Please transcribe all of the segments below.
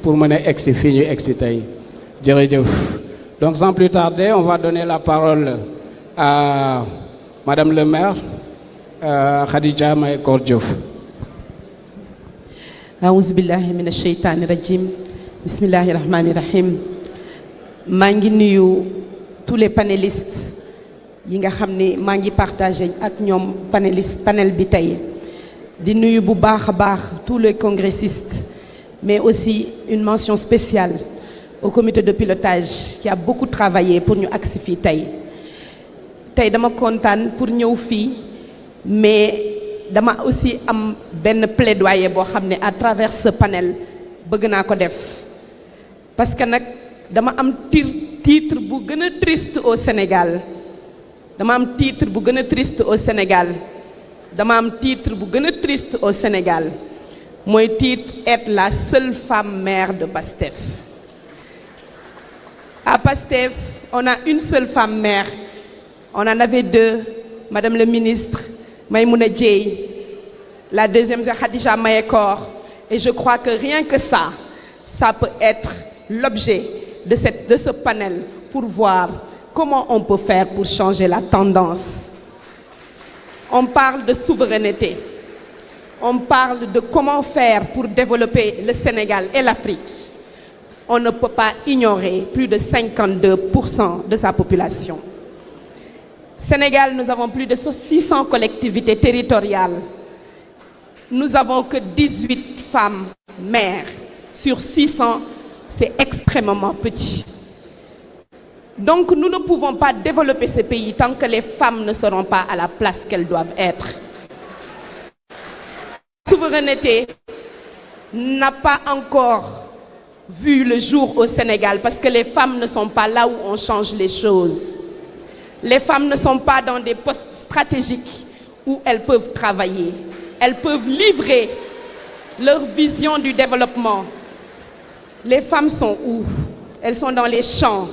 pour mener egsi fii ñu egsi tey jërëjëf. Donc sans plus tarder, on va donner la parole à Madame le maire Khadija Mahécor Diouf. Aouzu billahi minash shaytani rajim. Bismillahir rahmanir rahim. Maa ngi nuyu tous les panélistes yi nga xam ne maa ngi partagé ak ñoom panel bi tey di nuyu bu baax a baax tous les congressistes, mais aussi une mention spéciale au comité de pilotage qui a beaucoup travaillé pour ñu agsi fii tey dama kontaan pour ñëw fii, mais dama aussi am benn plaidoyer boo xam ne à travers ce panel bëgg naa ko def parce que nag dama am titre bu gën a triste au Sénégal. Dama am titre bu gën a triste au Sénégal. Dama am titre bu gën a triste au Sénégal. Mooy titre être la seule femme maire de PASTEF. À PASTEF, on a une seule femme maire. On en avait deux, Madame le ministre Maïmouna Dièye, la deuxième c'est Khadija Mahécor, et je crois que rien que ça peut être l'objet de ce panel pour voir comment on peut faire pour changer la tendance. On parle de souveraineté, on parle de comment faire pour développer le Sénégal et l'Afrique. On ne peut pas ignorer plus de 52% de sa population. Sénégal, nous avons plus de 600 collectivités territoriales. Nous n'avons que 18 femmes maires sur 600. C'est extrêmement petit. Donc nous ne pouvons pas développer ce pays tant que les femmes ne seront pas à la place qu'elles doivent être. La souveraineté n'a pas encore vu le jour au Sénégal parce que les femmes ne sont pas là où on change les choses. Les femmes ne sont pas dans des postes stratégiques où elles peuvent travailler. Elles peuvent livrer leur vision du développement. Les femmes sont où? Elles sont dans les champs.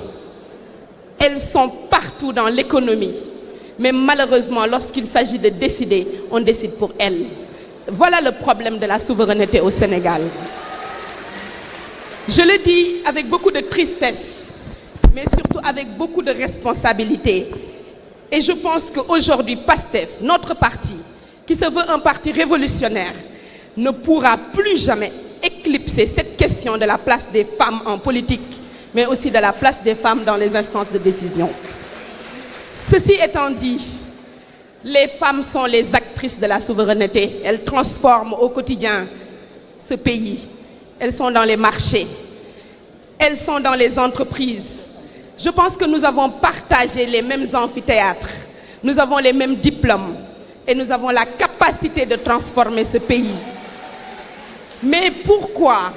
Elles sont partout dans l'économie. Mais malheureusement, lorsqu'il s'agit de décider, on décide pour elles. Voilà le problème de la souveraineté au Sénégal. Je le dis avec beaucoup de tristesse, mais surtout avec beaucoup de responsabilité. Et je pense qu'aujourd'hui, PASTEF, notre parti, qui se veut un parti révolutionnaire, ne pourra plus jamais éclipser cette question de la place des femmes en politique, mais aussi de la place des femmes dans les instances de décision. Ceci étant dit, les femmes sont les actrices de la souveraineté. Elles transforment au quotidien ce pays. Elles sont dans les marchés. Elles sont dans les entreprises. Je pense que nous avons partagé les mêmes amphithéâtres. Nous avons les mêmes diplômes. Et nous avons la capacité de transformer ce pays. Mais pourquoi,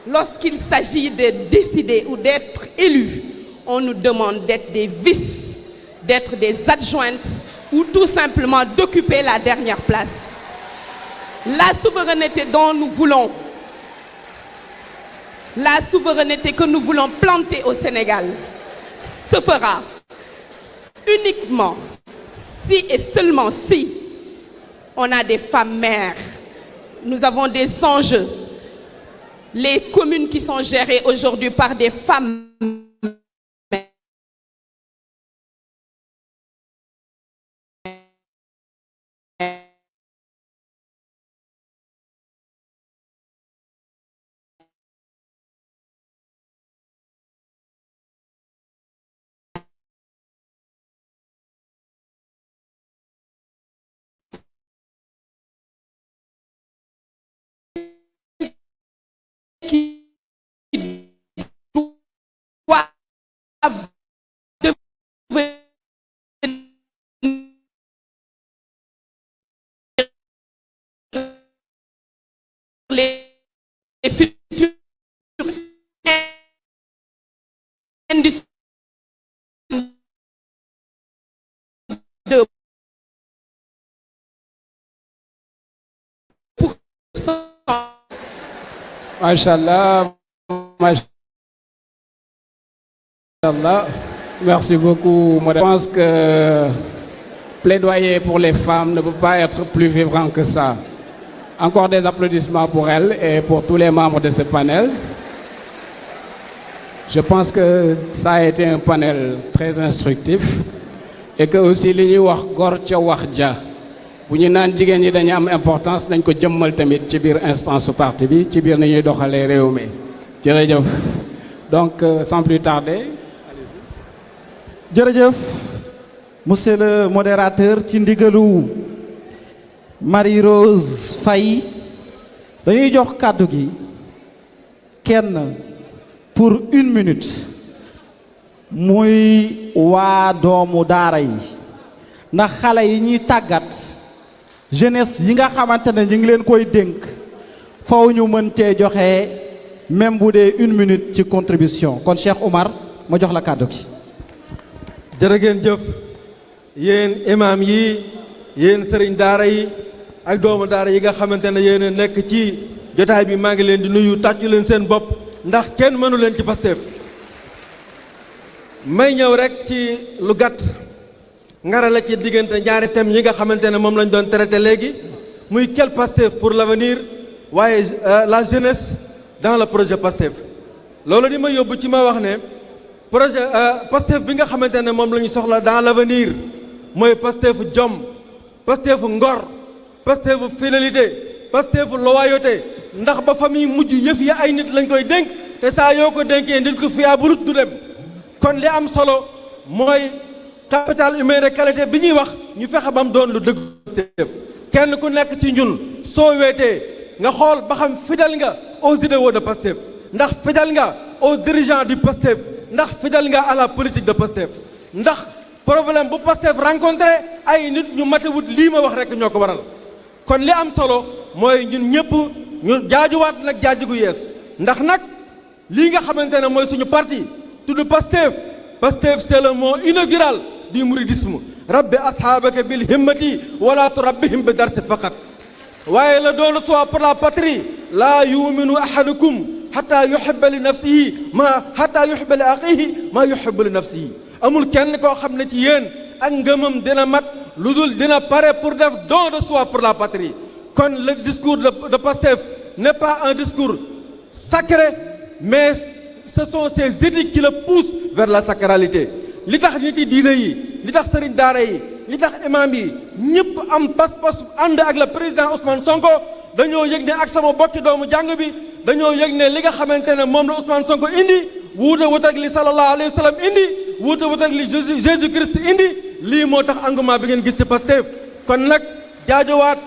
lorsqu'il s'agit de décider ou d'être élu, on nous demande d'être des vices, d'être des adjointes ou tout simplement d'occuper la dernière place? La souveraineté dont nous voulons, la souveraineté que nous voulons planter au Sénégal, se fera uniquement si et seulement si on a des femmes maires. Nous avons des enjeux. Les communes qui sont gérées aujourd'hui par des femmes qui doivent devenir les futurs industries de Machallah, machallah. Merci beaucoup, madame. Je pense que plaidoyer pour les femmes ne peut pas être plus vibrant que ça. Encore des applaudissements pour elle et pour tous les membres de ce panel. Je pense que ça a été un panel très instructif et que aussi li ñuy wax góor ca wax ja bu ñu naan jigéen ñi dañu am importance dañ ko jëmmal tamit ci biir instance su parti bi ci biir ni ñuy doxalee réew mi jërëjëf donc sans plus tarder. jërëjëf monsieur le modérateur ci ndigalu Marie-Rose Faye dañuy jox kàddu gi kenn pour 1 minute muy waa doomu daara yi ndax xale yi ñuy tàggat jeunesse yi nga xamante ne ñu ngi leen koy dénk faw ñu mën cee joxe même bu dee 1 minute ci contribution kon Cheikh Oumar ma jox la kàddu gi. jërë ngeen jëf yéen imam yi yéen sëriñ daara yi ak doomu daara yi nga xamante ne yéen a nekk ci jotaay bi maa ngi leen di nuyu tàccu leen seen bopp ndax kenn mënu leen ci Pastef may ñëw rek ci lu gàtt ngara la ci diggante ñaari thèmes yi nga xamante ne moom lañ doon traité léegi muy quel Pastef pour l'avenir waaye la jeunesse dans le projet Pastef loolu di ma yóbbu ci ma wax ne projet Pastef bi nga xamante ne moom la ñu soxla dans l'avenir mooy Pastefu jom Pastefu ngor Pastefu fidélité Pastefu loyauté ndax ba fa muy mujj yëf yi ay nit lañ koy dénk te saa yoo ko dénkee nit ko fiable du dem kon li am solo mooy capital humain de qualité bi ñuy wax ñu fexe ba mu doon lu dëgg Pastef kenn ku nekk ci ñun soo weetee nga xool ba xam fidèle nga aux idéaux de Pastef ndax fidèle nga aux dirigeants du Pastef ndax fidèle nga à la politique de Pastef ndax problème bu Pastef rencontré ay nit ñu matewut lii ma wax rek ñoo ko waral kon li am solo mooy ñun ñëpp ñu jaajuwaat nag jaaju gu yees ndax nag lii nga xamante ne mooy suñu parti tudd Pastef c'est le mot inaugural du mouridisme rabbi ashaabaka bil himmati wala turabbihim bi darsi faqat waaye la doon soit pour la patrie laa yuminu ahadukum xataa yuhibba li nafsihi xataa yuhibba li axihi maa yuhibbu li nafsihi amul kenn koo xam ne ci yéen ak ngëmam dina mat lu dul dina pare pour def don de soi pour la patrie kon le discours de Pastef n'est pas un discours sacré mais ce sont ces éthiques qui le poussent vers la sacralité li tax nit yi diine yi li tax sëriñ daara yi li tax imam yi ñëpp am pas-pas ànd ak le président Ousmane Sonko dañoo yëg ne ak sama bokki doomu jàng bi dañoo yëg ne li nga xamante ne moom la Ousmane Sonko indi wuute wut ak li sallallahu alayhi wa sallam indi wuute wut ak li Jésus Christ indi lii moo tax engouement bi ngeen gis ci Pastef kon nag jaajowaat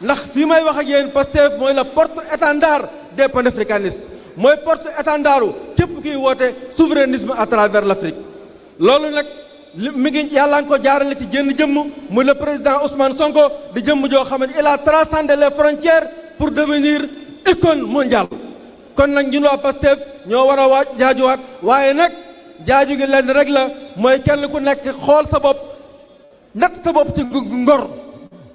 ndax fii may wax ak yéen Pastef mooy la porte-étendard des panafricanistes mooy porte-étendardu képp kiy woote souverainisme à travers l'Afrique loolu nag mi ngi yàlla nga ko jaarale ci jënn jëmm muy le président Ousmane Sonko di jëmm joo xamante il a transcendé les frontières pour devenir icône mondiale kon nag ñun waa Pastef ñoo war a waaj jaajuwaat waaye nag jaaju gi lenn rek la mooy kenn ku nekk xool sa bopp natt sa bopp ci ngor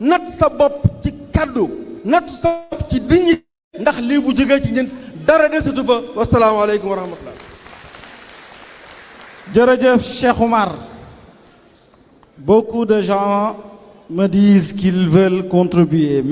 natt sa bopp ci kaddu natt sa bopp ci dignité ndax lii bu jógee ci ñun dara desatu fa wasalaamaaleykum wa rahmatullah jërëjëf Cheikh Oumar. Beaucoup de gens me disent qu'ils veulent contribuer.